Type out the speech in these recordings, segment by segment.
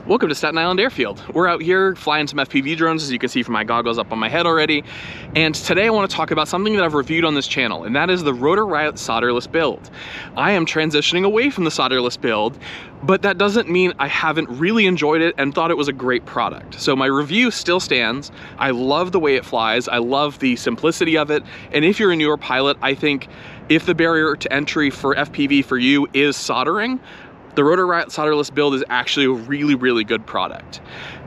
Welcome to Staten Island Airfield. We're out here flying some FPV drones, as you can see from my goggles up on my head already. And today I want to talk about something that I've reviewed on this channel, and that is the Rotor Riot solderless build. I am transitioning away from the solderless build, but that doesn't mean I haven't really enjoyed it and thought it was a great product. So my review still stands. I love the way it flies. I love the simplicity of it. And if you're a newer pilot, I think if the barrier to entry for FPV for you is soldering, the Rotor Riot solderless build is actually a really good product.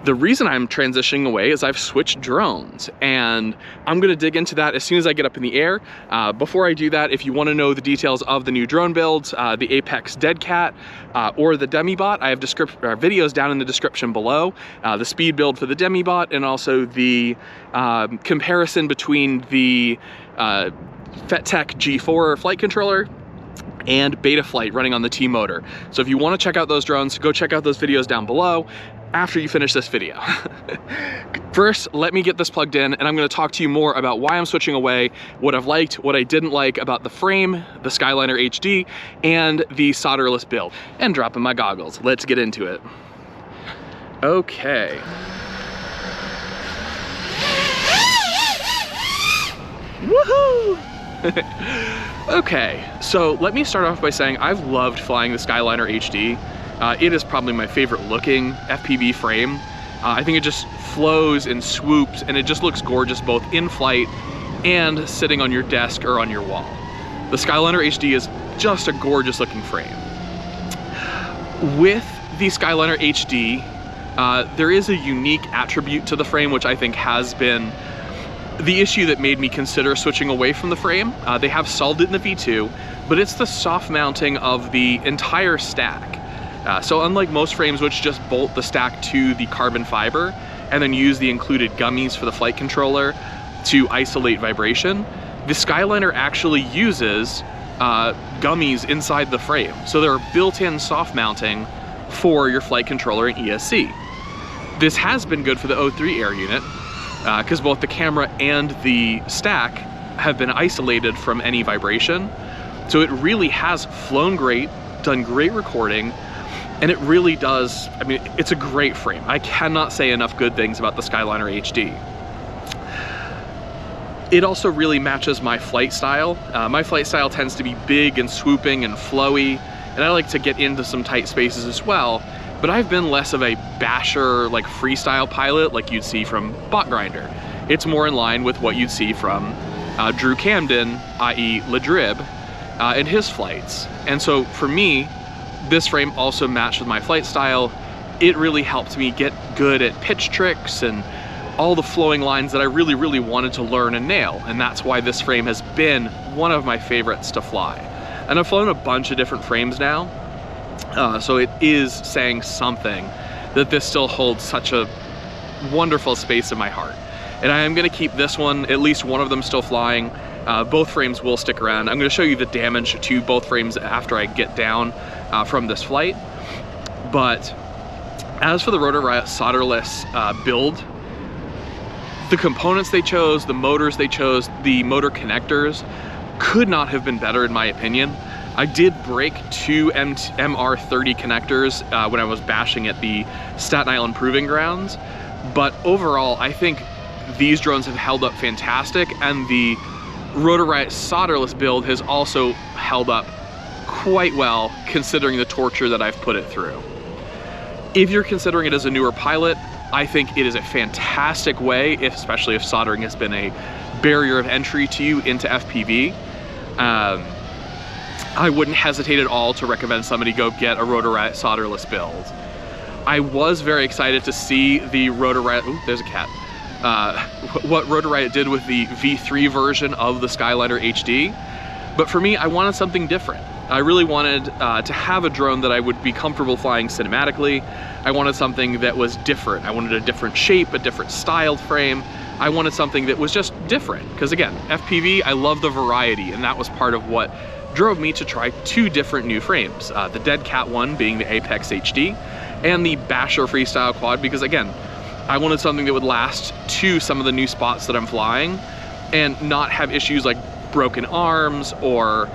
The reason I'm transitioning away is I've switched drones, and I'm gonna dig into that as soon as I get up in the air. Before I do that, if you wanna know the details of the new drone builds, the Apex Dead Cat or the Demibot, I have videos down in the description below. The speed build for the Demibot, and also the comparison between the FetTech G4 flight controller and Betaflight running on the T-motor. So if you want to check out those drones, go check out those videos down below after you finish this video. First, let me get this plugged in, and I'm going to talk to you more about why I'm switching away, what I've liked, what I didn't like about the frame, the Skyliner HD, and the solderless build. And dropping my goggles. Let's get into it. Okay. Woohoo! Okay, so let me start off by saying I've loved flying the Skyliner HD. It is probably my favorite looking FPV frame. I think it just flows and swoops, and it just looks gorgeous both in flight and sitting on your desk or on your wall. The Skyliner HD is just a gorgeous looking frame. With the Skyliner HD, there is a unique attribute to the frame which I think has been the issue that made me consider switching away from the frame. They have solved it in the V2, but it's the soft mounting of the entire stack. So unlike most frames which just bolt the stack to the carbon fiber and then use the included gummies for the flight controller to isolate vibration, the Skyliner actually uses gummies inside the frame. So there are built-in soft mounting for your flight controller and ESC. This has been good for the O3 air unit, because both the camera and the stack have been isolated from any vibration. So it really has flown great, done great recording, and it really does, I mean, it's a great frame. I cannot say enough good things about the Skyliner HD. It also really matches my flight style. My flight style tends to be big and swooping and flowy, and I like to get into some tight spaces as well. But I've been less of a basher, like freestyle pilot like you'd see from Bot Grinder. It's more in line with what you'd see from Drew Camden, i.e. Ladrib, in his flights. And so for me, this frame also matched with my flight style. It really helped me get good at pitch tricks and all the flowing lines that I really wanted to learn and nail. And that's why this frame has been one of my favorites to fly. And I've flown a bunch of different frames now. So it is saying something that this still holds such a wonderful space in my heart. And I am going to keep this one, at least one of them, still flying. Both frames will stick around. I'm going to show you the damage to both frames after I get down from this flight. But as for the Rotor Riot solderless build, the components they chose, the motors they chose, the motor connectors could not have been better in my opinion. I did break two MR30 connectors when I was bashing at the Staten Island Proving Grounds, but overall I think these drones have held up fantastic, and the Rotor Riot solderless build has also held up quite well considering the torture that I've put it through. If you're considering it as a newer pilot, I think it is a fantastic way, especially if soldering has been a barrier of entry to you into FPV. I wouldn't hesitate at all to recommend somebody go get a Rotor Riot solderless build. I was very excited to see the Rotor Riot, ooh, there's a cat, what Rotor Riot did with the V3 version of the Skyliner HD. But for me, I wanted something different. I really wanted to have a drone that I would be comfortable flying cinematically. I wanted something that was different. I wanted a different shape, a different styled frame. I wanted something that was just different. Because again, FPV, I love the variety, and that was part of what drove me to try two different new frames. The Dead Cat one being the Apex HD, and the Basher Freestyle Quad, because again, I wanted something that would last to some of the new spots that I'm flying and not have issues like broken arms or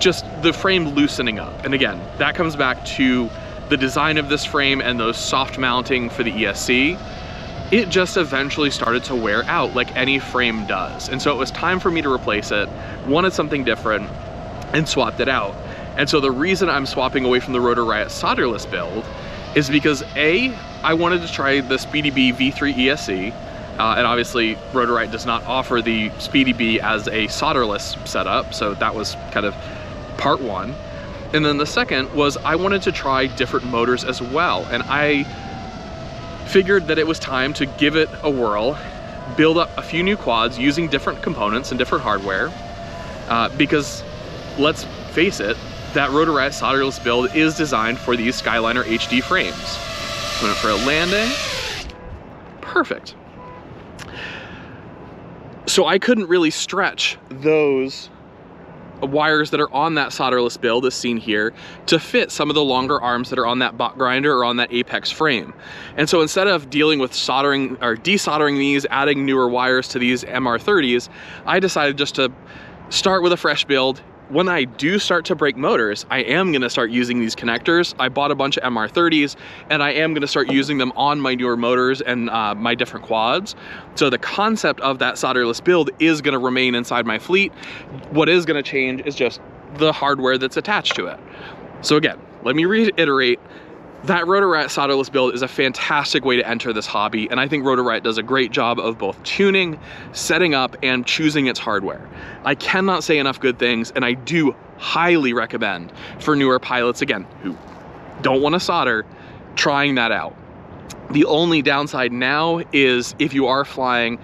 just the frame loosening up. And again, that comes back to the design of this frame and those soft mounting for the ESC, it just eventually started to wear out like any frame does. And so it was time for me to replace it, wanted something different, and swapped it out. And so the reason I'm swapping away from the Rotor Riot solderless build is because A, I wanted to try the SpeedyBee V3 ESC, and obviously Rotor Riot does not offer the SpeedyBee as a solderless setup, so that was kind of part one. And then the second was I wanted to try different motors as well, and I figured that it was time to give it a whirl, build up a few new quads using different components and different hardware, because let's face it, that Rotor Riot solderless build is designed for these Skyliner HD frames. Went for a landing, perfect. So I couldn't really stretch those wires that are on that solderless build, as seen here, to fit some of the longer arms that are on that bot grinder or on that Apex frame. And so instead of dealing with soldering or desoldering these, adding newer wires to these MR30s, I decided just to start with a fresh build. When I do start to break motors, I am gonna start using these connectors. I bought a bunch of MR30s, and I am gonna start using them on my newer motors and my different quads. So the concept of that solderless build is gonna remain inside my fleet. What is gonna change is just the hardware that's attached to it. So again, let me reiterate, that Rotor Riot solderless build is a fantastic way to enter this hobby, and I think Rotor Riot does a great job of both tuning, setting up, and choosing its hardware. I cannot say enough good things, and I do highly recommend for newer pilots, again, who don't want to solder, trying that out. The only downside now is if you are flying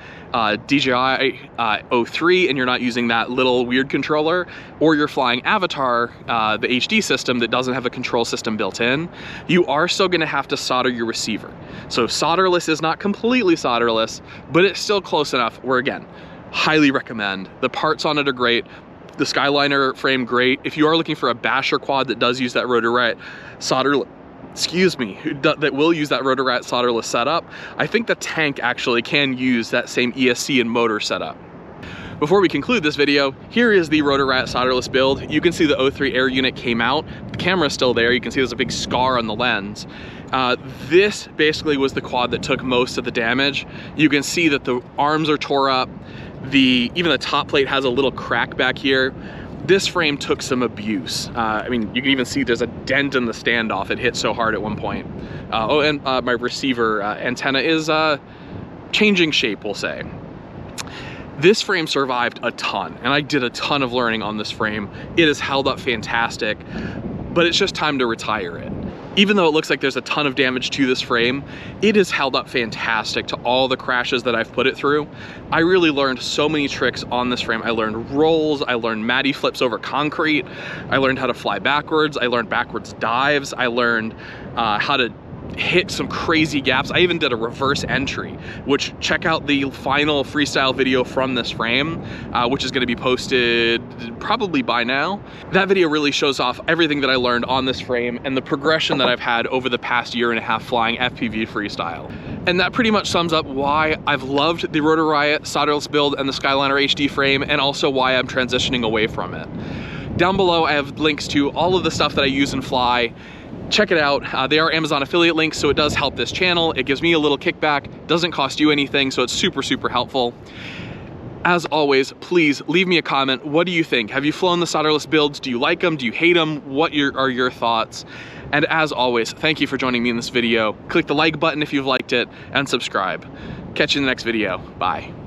DJI 03 and you're not using that little weird controller, or you're flying Avatar, the HD system that doesn't have a control system built in, you are still gonna have to solder your receiver. So solderless is not completely solderless, but it's still close enough where, again, highly recommend. The parts on it are great. The Skyliner frame, great. If you are looking for a basher quad that does use that Rotor Riot solderless, that will use that Rotor Riot solderless setup, I think the tank actually can use that same ESC and motor setup. Before we conclude this video, here is the Rotor Riot solderless build. You can see the O3 air unit came out. The camera's still there. You can see there's a big scar on the lens. This basically was the quad that took most of the damage. You can see that the arms are tore up. Even the top plate has a little crack back here. This frame took some abuse. I mean, you can even see there's a dent in the standoff. It hit so hard at one point. And my receiver antenna is changing shape, we'll say. This frame survived a ton, and I did a ton of learning on this frame. It has held up fantastic, but it's just time to retire it. Even though it looks like there's a ton of damage to this frame, it has held up fantastic to all the crashes that I've put it through. I really learned so many tricks on this frame. I learned rolls, I learned Matty flips over concrete, I learned how to fly backwards, I learned backwards dives, I learned how to hit some crazy gaps. I even did a reverse entry, which check out the final freestyle video from this frame, which is going to be posted probably by now. That video really shows off everything that I learned on this frame and the progression that I've had over the past year and a half flying FPV freestyle. And that pretty much sums up why I've loved the Rotor Riot solderless build and the Skyliner HD frame, and also why I'm transitioning away from it. Down below I have links to all of the stuff that I use and fly. Check it out. They are Amazon affiliate links, so it does help this channel. It gives me a little kickback, doesn't cost you anything, so it's super, super helpful. As always, please leave me a comment. What do you think? Have you flown the solderless builds? Do you like them? Do you hate them? What are your thoughts? And as always, thank you for joining me in this video. Click the like button if you've liked it, and subscribe. Catch you in the next video. Bye.